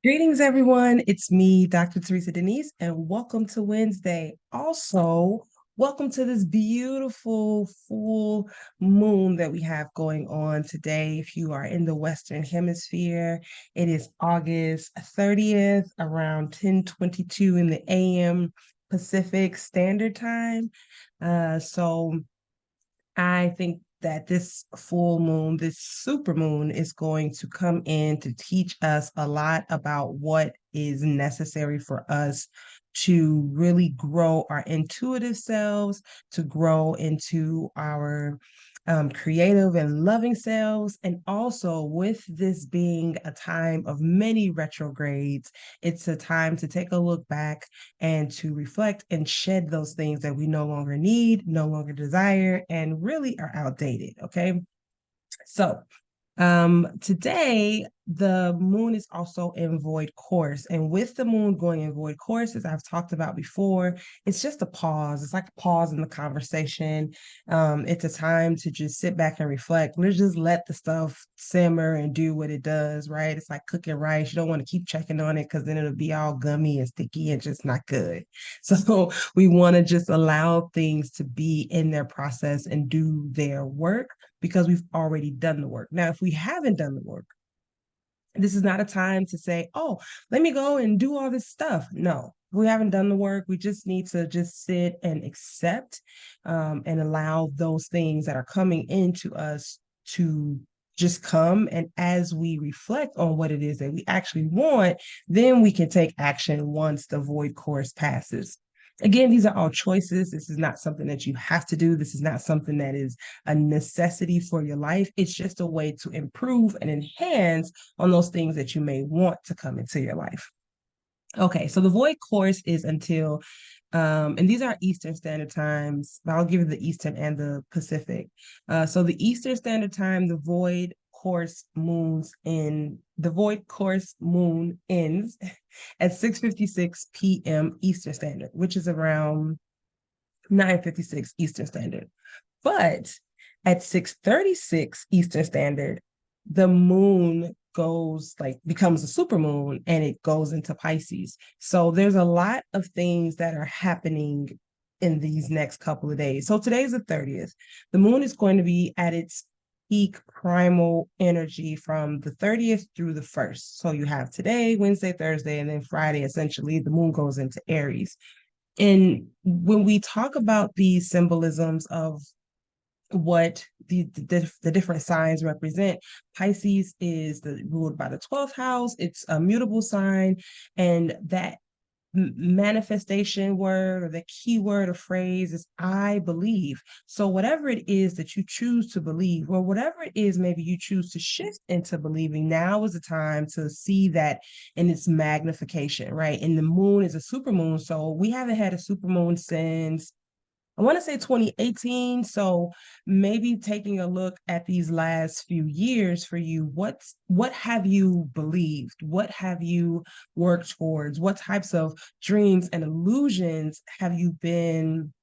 Greetings, everyone. It's me, Dr. Teresa Denise, and welcome to Wednesday. Also, welcome to this beautiful full moon that we have going on today. If you are in the Western Hemisphere, it is August 30th, around 10:22 in the AM Pacific Standard Time. So I think that this full moon, this super moon, is going to come in to teach us a lot about what is necessary for us to really grow our intuitive selves, to grow into our creative and loving selves. And also, with this being a time of many retrogrades, it's a time to take a look back and to reflect and shed those things that we no longer need, no longer desire, and really are outdated. Okay. So, today the moon is also in void course, and with the moon going in void course, as I've talked about before, it's just a pause. It's like a pause in the conversation. It's a time to just sit back and reflect. Let's just let the stuff simmer and do what it does, right? It's like cooking rice. You don't want to keep checking on it because then it'll be all gummy and sticky and just not good. So we want to just allow things to be in their process and do their work because we've already done the work. Now, if we haven't done the work, this is not a time to say, oh, let me go and do all this stuff. No, we haven't done the work. We just need to just sit and accept and allow those things that are coming into us to just come. And as we reflect on what it is that we actually want, then we can take action once the void course passes. Again, these are all choices. This is not something that you have to do. This is not something that is a necessity for your life. It's just a way to improve and enhance on those things that you may want to come into your life. Okay, so the void course is until, and these are Eastern Standard Times, but I'll give you the Eastern and the Pacific. So the Eastern Standard Time, the void course moon ends at 6:56 p.m. Eastern Standard, which is around 9:56 Eastern Standard. But at 6:36 Eastern Standard, the moon becomes a super moon and it goes into Pisces. So there's a lot of things that are happening in these next couple of days. So today's the 30th. The moon is going to be at its peak primal energy from the 30th through the 1st. So you have today, Wednesday, Thursday, and then Friday, essentially, the moon goes into Aries. And when we talk about these symbolisms of what the different signs represent, Pisces is ruled by the 12th house. It's a mutable sign, and that manifestation word or the key word or phrase is I believe. So whatever it is that you choose to believe, or whatever it is maybe you choose to shift into believing, now is the time to see that in its magnification, right? And the moon is a super moon, so we haven't had a super moon since, I want to say, 2018. So maybe taking a look at these last few years for you, what have you believed? What have you worked towards? What types of dreams and illusions have you been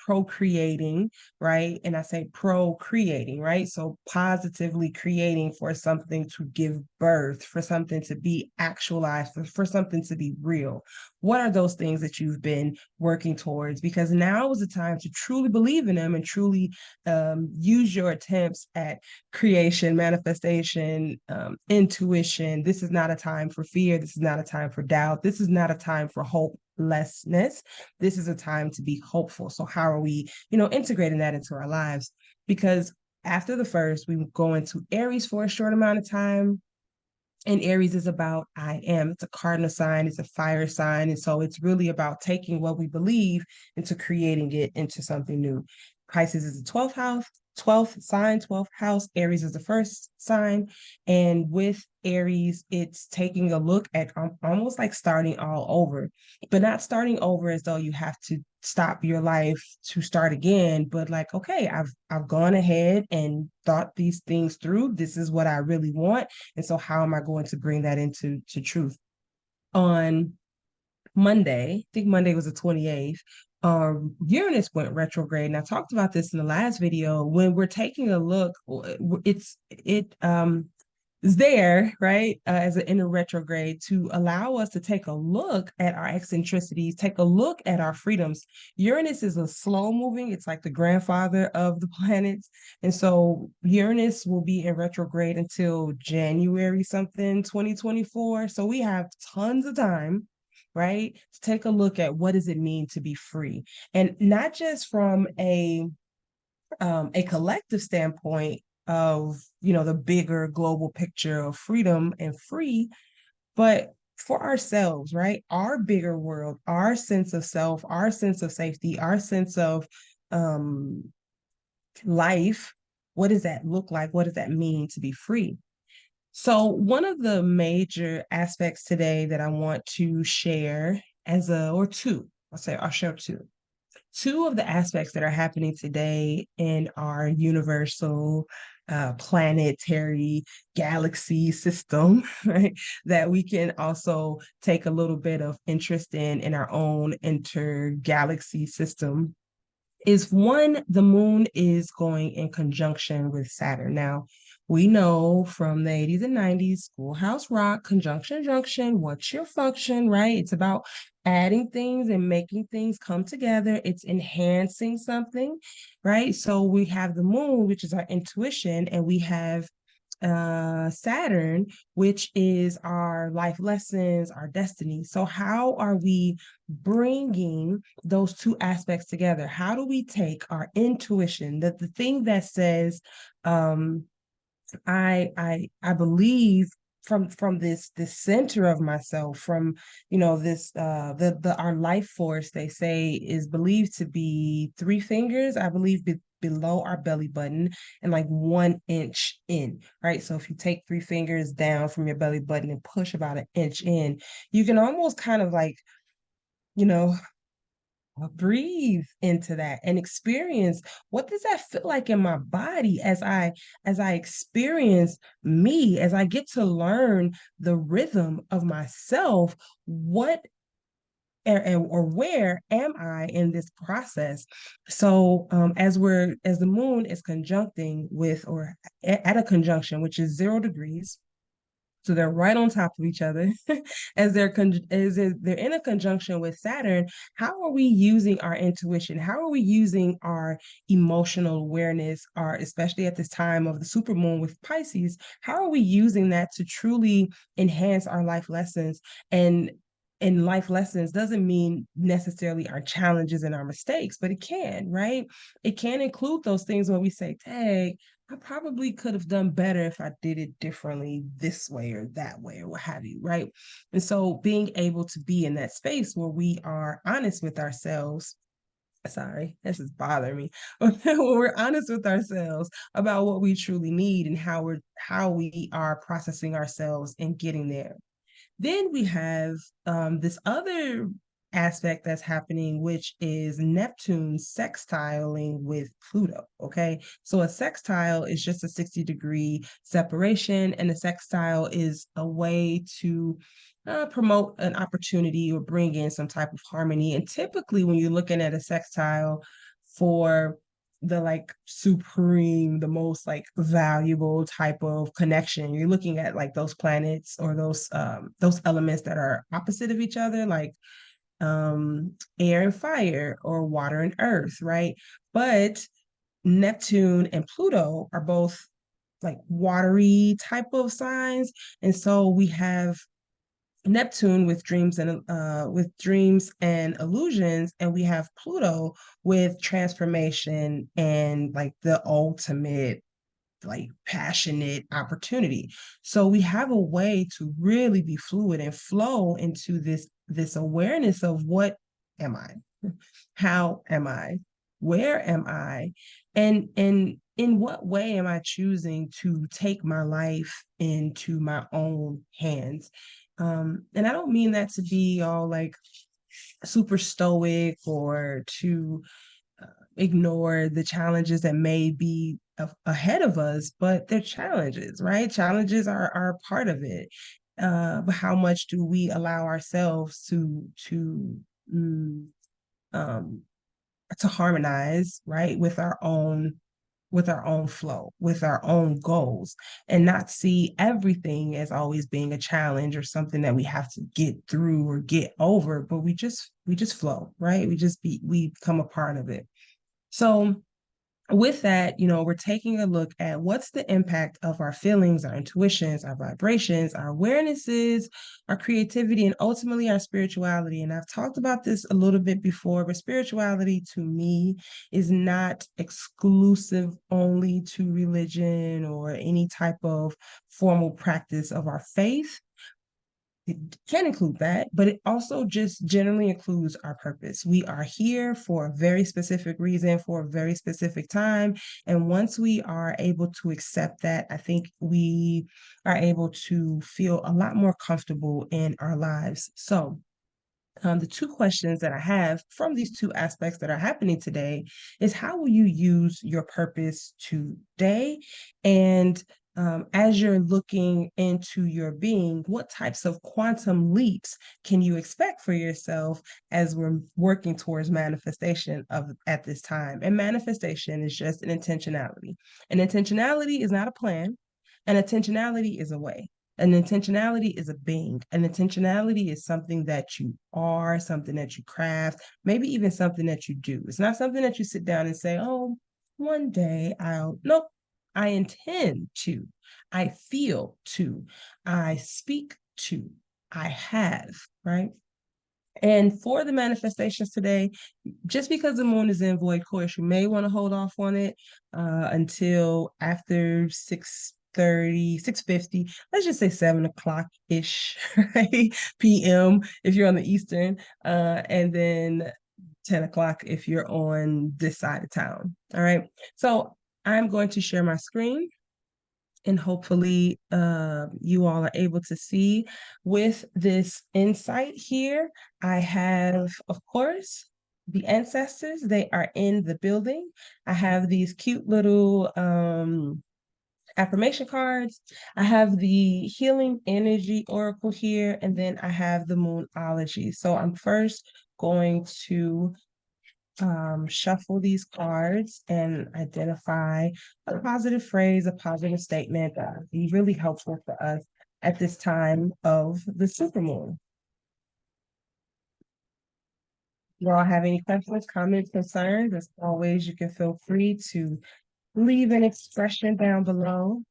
procreating, right? And I say procreating, right? So positively creating for something to give birth, for something to be actualized, for something to be real. What are those things that you've been working towards? Because now is the time to truly believe in them and truly use your attempts at creation, manifestation, intuition. This is not a time for fear. This is not a time for doubt. This is not a time for hopelessness. This is a time to be hopeful. So how are we, integrating that into our lives? Because after the first, we go into Aries for a short amount of time. And Aries is about I am. It's a cardinal sign, it's a fire sign. And so it's really about taking what we believe into creating it into something new. Pisces is the 12th house, 12th sign, 12th house. Aries is the first sign. And with Aries, it's taking a look at almost like starting all over, but not starting over as though you have to stop your life to start again, but like, okay, I've gone ahead and thought these things through. This is what I really want. And so how am I going to bring that into truth? On Monday, I think Monday was the 28th, Uranus went retrograde. And I talked about this in the last video. When we're taking a look, is there, right, as an inner retrograde to allow us to take a look at our eccentricities, take a look at our freedoms. Uranus is a slow moving, it's like the grandfather of the planets. And so Uranus will be in retrograde until January something 2024. So we have tons of time, right, to take a look at what does it mean to be free. And not just from a collective standpoint of, the bigger global picture of freedom and free, but for ourselves, right? Our bigger world, our sense of self, our sense of safety, our sense of um life. What does that look like? What does that mean to be free? So one of the major aspects today that I want to share or two, I'll share two of the aspects that are happening today in our universal planetary galaxy system, right? That we can also take a little bit of interest in our own intergalaxy system is one, the moon is going in conjunction with Saturn. Now, we know from the 80s and 90s, Schoolhouse Rock, conjunction, junction, what's your function, right? It's about adding things and making things come together. It's enhancing something, right? So we have the moon, which is our intuition, and we have Saturn, which is our life lessons, our destiny. So, how are we bringing those two aspects together? How do we take our intuition, the thing that says, um, I believe from this center of myself, from this the our life force, they say, is believed to be three fingers, I believe, below our belly button and like 1 inch in, right? So if you take three fingers down from your belly button and push about an inch in, you can almost kind of like, you know breathe into that and experience what does that feel like in my body as I experience me, as I get to learn the rhythm of myself. What or where am I in this process? So as the moon is conjuncting with, or at a conjunction, which is 0 degrees, so they're right on top of each other. They're in a conjunction with Saturn. How are we using our intuition? How are we using our emotional awareness, especially at this time of the supermoon with Pisces? How are we using that to truly enhance our life lessons? And life lessons doesn't mean necessarily our challenges and our mistakes, but it can, right? It can include those things where we say, hey, I probably could have done better if I did it differently this way or that way or what have you, right? And so being able to be in that space where we are honest with ourselves. Sorry, this is bothering me. When we're honest with ourselves about what we truly need and how we are processing ourselves and getting there. Then we have this other aspect that's happening, which is Neptune sextiling with Pluto. Okay. So a sextile is just a 60-degree separation, and a sextile is a way to promote an opportunity or bring in some type of harmony. And typically, when you're looking at a sextile for the like supreme, the most like valuable type of connection, you're looking at like those planets or those elements that are opposite of each other, like air and fire, or water and earth, right? But Neptune and Pluto are both like watery type of signs. And so we have Neptune with dreams and illusions, and we have Pluto with transformation and like the ultimate like passionate opportunity. So we have a way to really be fluid and flow into this awareness of what am I? How am I? Where am I? And in what way am I choosing to take my life into my own hands? And I don't mean that to be all like super stoic or to ignore the challenges that may be ahead of us, but they're challenges, right? Challenges are part of it. But how much do we allow ourselves mm, um, to harmonize, right, with our own with our own flow, with our own goals, and not see everything as always being a challenge or something that we have to get through or get over, but we just flow, right? We become a part of it. So with that, we're taking a look at what's the impact of our feelings, our intuitions, our vibrations, our awarenesses, our creativity, and ultimately our spirituality. And I've talked about this a little bit before, but spirituality to me is not exclusive only to religion or any type of formal practice of our faith. It can include that, but it also just generally includes our purpose. We are here for a very specific reason, for a very specific time. And once we are able to accept that, I think we are able to feel a lot more comfortable in our lives. So, the two questions that I have from these two aspects that are happening today is how will you use your purpose today? And as you're looking into your being, what types of quantum leaps can you expect for yourself as we're working towards manifestation of at this time? And manifestation is just an intentionality. An intentionality is not a plan. An intentionality is a way. An intentionality is a being. An intentionality is something that you are, something that you craft, maybe even something that you do. It's not something that you sit down and say, oh, one day nope, I intend to, I feel to, I speak to, I have, right? And for the manifestations today, just because the moon is in void course, you may want to hold off on it until after 6:30, 6:50. Let's just say 7 o'clock-ish, right? PM if you're on the Eastern, and then 10 o'clock if you're on this side of town. All right. So I'm going to share my screen and hopefully you all are able to see with this insight here. I have, of course, the ancestors. They are in the building. I have these cute little affirmation cards. I have the healing energy oracle here, and then I have the moonology. So I'm first going to shuffle these cards and identify a positive phrase, a positive statement that would be really helpful for us at this time of the supermoon. You all have any questions, comments, concerns? As always, you can feel free to leave an expression down below.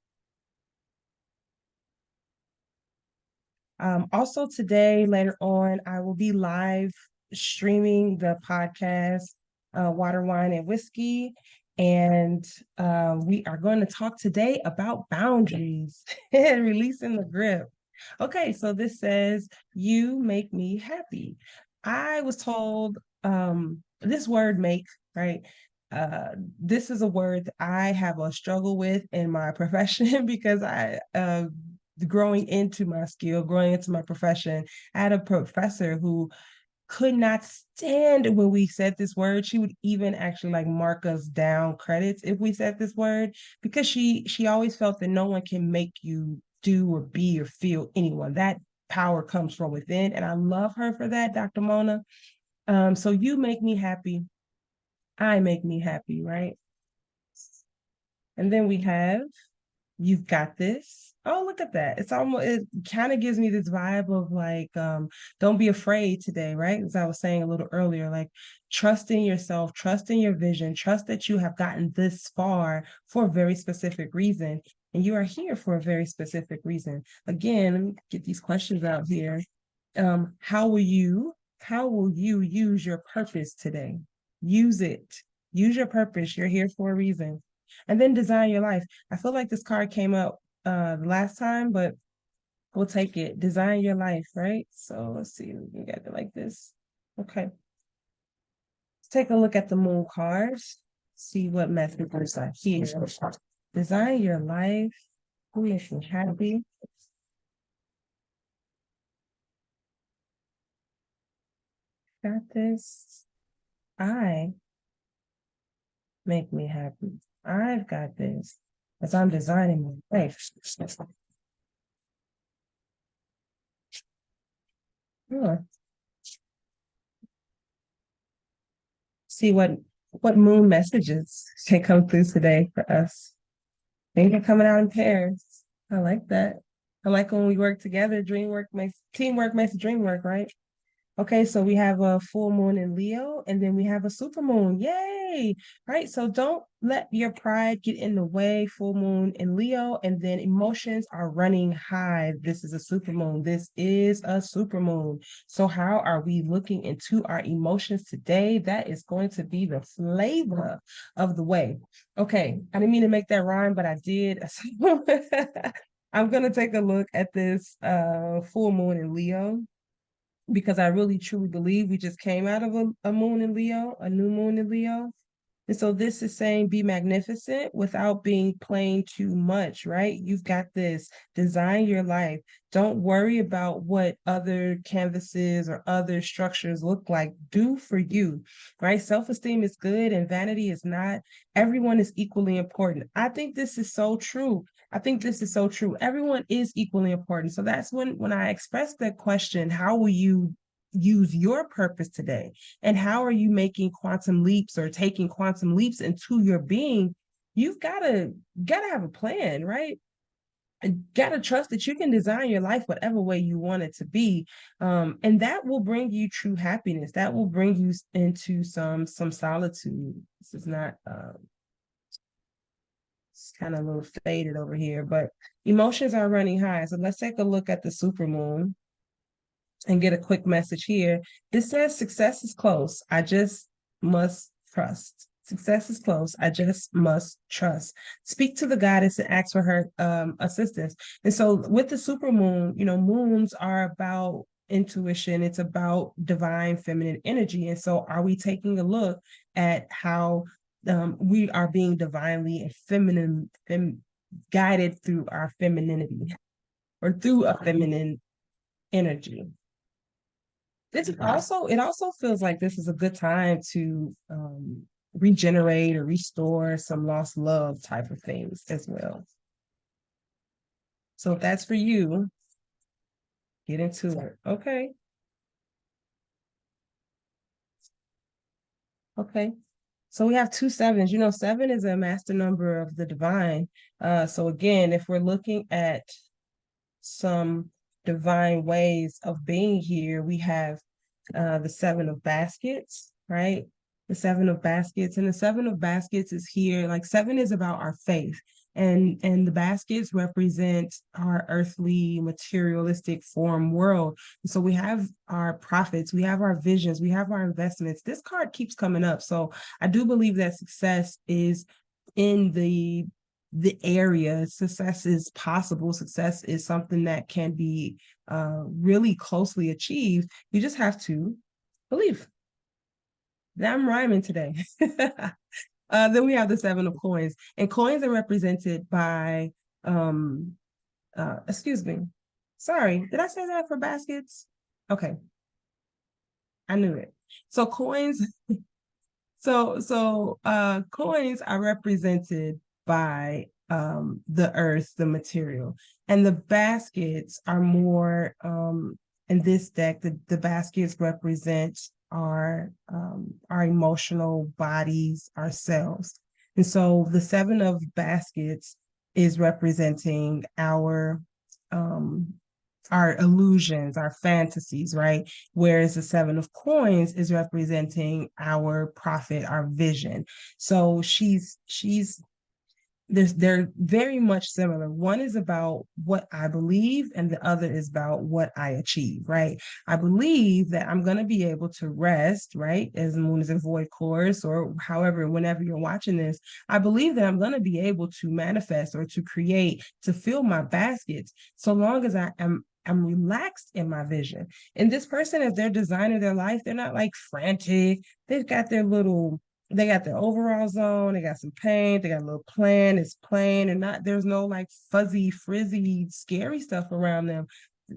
Also today, later on, I will be live streaming the podcast, Water, Wine, and Whiskey. And we are going to talk today about boundaries and releasing the grip. Okay, so this says, you make me happy. I was told this word make, right? This is a word that I have a struggle with in my profession because I growing into my skill, growing into my profession, I had a professor who could not stand when we said this word. She would even actually like mark us down credits if we said this word because she always felt that no one can make you do or be or feel anyone. That power comes from within, and I love her for that, Dr. Mona. So you make me happy. I make me happy, right? And then we have you've got this. Oh, look at that. It kind of gives me this vibe of like, don't be afraid today, right? As I was saying a little earlier, like trust in yourself, trust in your vision, trust that you have gotten this far for a very specific reason. And you are here for a very specific reason. Again, let me get these questions out here. How will you use your purpose today? Use it. Use your purpose. You're here for a reason. And then design your life. I feel like this card came up the last time, but we'll take it. Design your life, right? So let's see. We can get it like this. Okay. Let's take a look at the moon cards. See what messages are here. Design your life. Who makes you happy? Got this. I make me happy. I've got this. As I'm designing my life. Huh. See what What moon messages can come through today for us? Things are coming out in pairs. I like that. I like when we work together. Teamwork makes the dream work, right? Okay, so we have a full moon in Leo, and then we have a super moon. Yay! Right. So don't let your pride get in the way. Full moon in Leo, and then emotions are running high. This is a super moon. This is a super moon. So how are we looking into our emotions today? That is going to be the flavor of the way. Okay, I didn't mean to make that rhyme, but I did. I'm gonna take a look at this full moon in Leo because I really truly believe we just came out of a moon in Leo, a new moon in Leo. And so this is saying be magnificent without being plain too much, right? You've got this. Design your life. Don't worry about what other canvases or other structures look like. Do for you, right? Self-esteem is good and vanity is not. Everyone is equally important. I think this is so true. I think this is so true. Everyone is equally important. So that's when I express that question, how will you use your purpose today? And how are you making quantum leaps or taking quantum leaps into your being? You've gotta have a plan, right? And gotta trust that you can design your life whatever way you want it to be, and that will bring you true happiness. That will bring you into some solitude. This is not. It's kind of a little faded over here, but emotions are running high. So let's take a look at the supermoon and get a quick message here. This says success is close. I just must trust. Success is close. I just must trust. Speak to the goddess and ask for her assistance. And so with the supermoon, moons are about intuition. It's about divine feminine energy. And so are we taking a look at how we are being divinely and guided through our femininity or through a feminine energy? It also feels like this is a good time to regenerate or restore some lost love type of things as well. So if that's for you, get into it. Okay. Okay. So we have two sevens. Seven is a master number of the divine. So again, if we're looking at some divine ways of being here, we have the seven of baskets, right? The seven of baskets, and the seven of baskets is here. Like seven is about our faith, and the baskets represent our earthly materialistic form world. So we have our profits, we have our visions, we have our investments. This card keeps coming up. So I do believe that success is in the area. Success is possible. Success is something that can be really closely achieved. You just have to believe. That I'm rhyming today. Then we have the seven of coins, and coins are represented by excuse me. Sorry, did I say that for baskets? Okay, I knew it. So coins coins are represented by the earth, the material, and the baskets are more in this deck, the baskets represent our emotional bodies, ourselves. And so the seven of baskets is representing um our illusions, our fantasies, right? Whereas the seven of coins is representing our profit, our vision. So they're very much similar. One is about what I believe, and the other is about what I achieve, right? I believe that I'm going to be able to rest, right? As the moon is in void course, or however, whenever you're watching this, I believe that I'm going to be able to manifest or to create, to fill my baskets, so long as I'm relaxed in my vision. And this person, as they're designing their life, they're not like frantic. They got their overalls on, they got some paint, they got a little plan, it's plain, and not there's no like fuzzy, frizzy, scary stuff around them.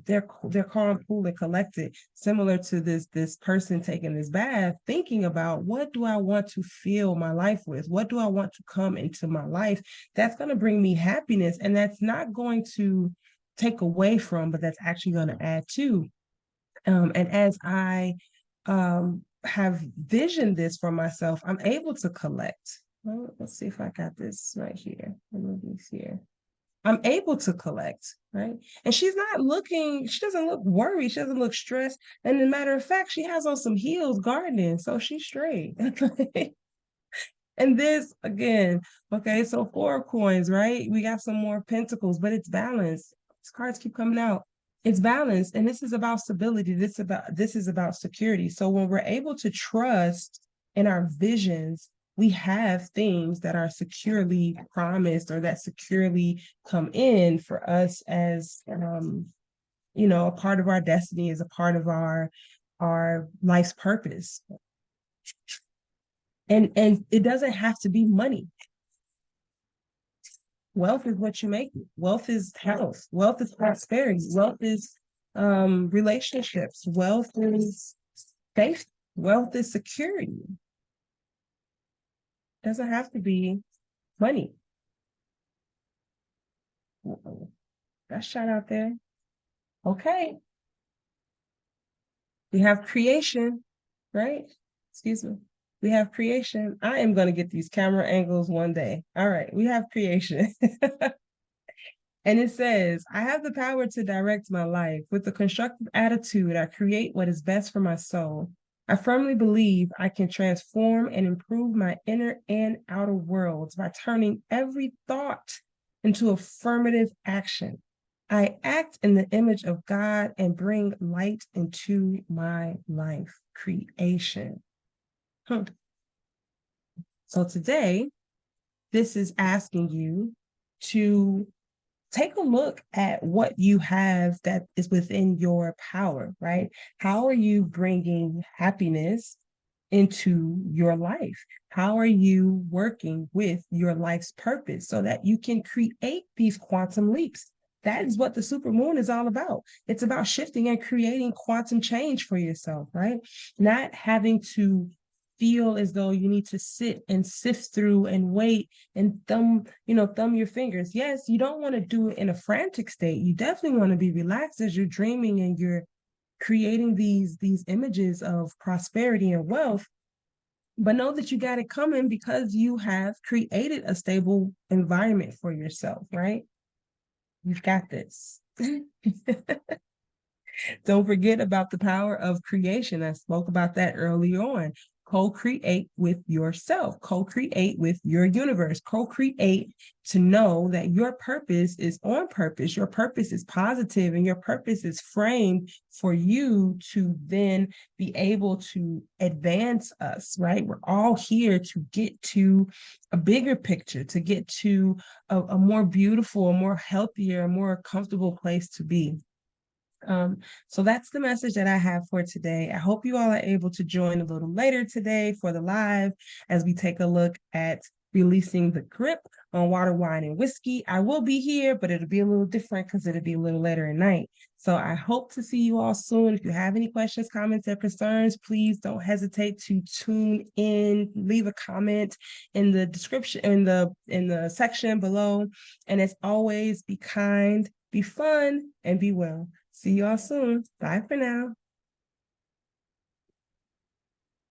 They're calm, cool, and collected, similar to this person taking this bath, thinking about what do I want to fill my life with? What do I want to come into my life that's going to bring me happiness, and that's not going to take away from, but that's actually going to add to. And as I have visioned this for myself, I'm able to collect. Well, let's see if I got this right here. Move these here. I'm able to collect, right? And she's not looking, she doesn't look worried, she doesn't look stressed. And as a matter of fact, she has on some heels gardening, so she's straight. And this again, okay, so 4 of coins, right? We got some more pentacles, but it's balanced. These cards keep coming out. It's balanced, and this is about stability. This is about security. So when we're able to trust in our visions, we have things that are securely promised or that securely come in for us as a part of our destiny, as a part of our life's purpose. And it doesn't have to be money. Wealth is what you make it. Wealth is health. Wealth is prosperity. Wealth is relationships. Wealth is safety. Wealth is security. It doesn't have to be money. That shot out there. Okay. We have creation, right? Excuse me. We have creation. I am going to get these camera angles one day. All right. We have creation. And it says, I have the power to direct my life. With a constructive attitude, I create what is best for my soul. I firmly believe I can transform and improve my inner and outer worlds by turning every thought into affirmative action. I act in the image of God and bring light into my life. Creation. So today, this is asking you to take a look at what you have that is within your power, right? How are you bringing happiness into your life? How are you working with your life's purpose so that you can create these quantum leaps? That is what the supermoon is all about. It's about shifting and creating quantum change for yourself, right? Not having to feel as though you need to sit and sift through and wait and thumb your fingers. Yes, you don't want to do it in a frantic state. You definitely want to be relaxed as you're dreaming and you're creating these images of prosperity and wealth. But know that you got it coming because you have created a stable environment for yourself, right? You've got this. Don't forget about the power of creation. I spoke about that earlier on. Co-create with yourself, co-create with your universe, co-create to know that your purpose is on purpose, your purpose is positive, and your purpose is framed for you to then be able to advance us, right? We're all here to get to a bigger picture, to get to a more beautiful, a more healthier, a more comfortable place to be. So that's the message that I have for today. I hope you all are able to join a little later today for the live as we take a look at releasing the grip on water, wine, and whiskey. I will be here, but it'll be a little different because it'll be a little later at night. So I hope to see you all soon. If you have any questions, comments, or concerns, please don't hesitate to tune in, leave a comment in the description, in the section below. And as always, be kind, be fun, and be well. See y'all soon. Bye for now.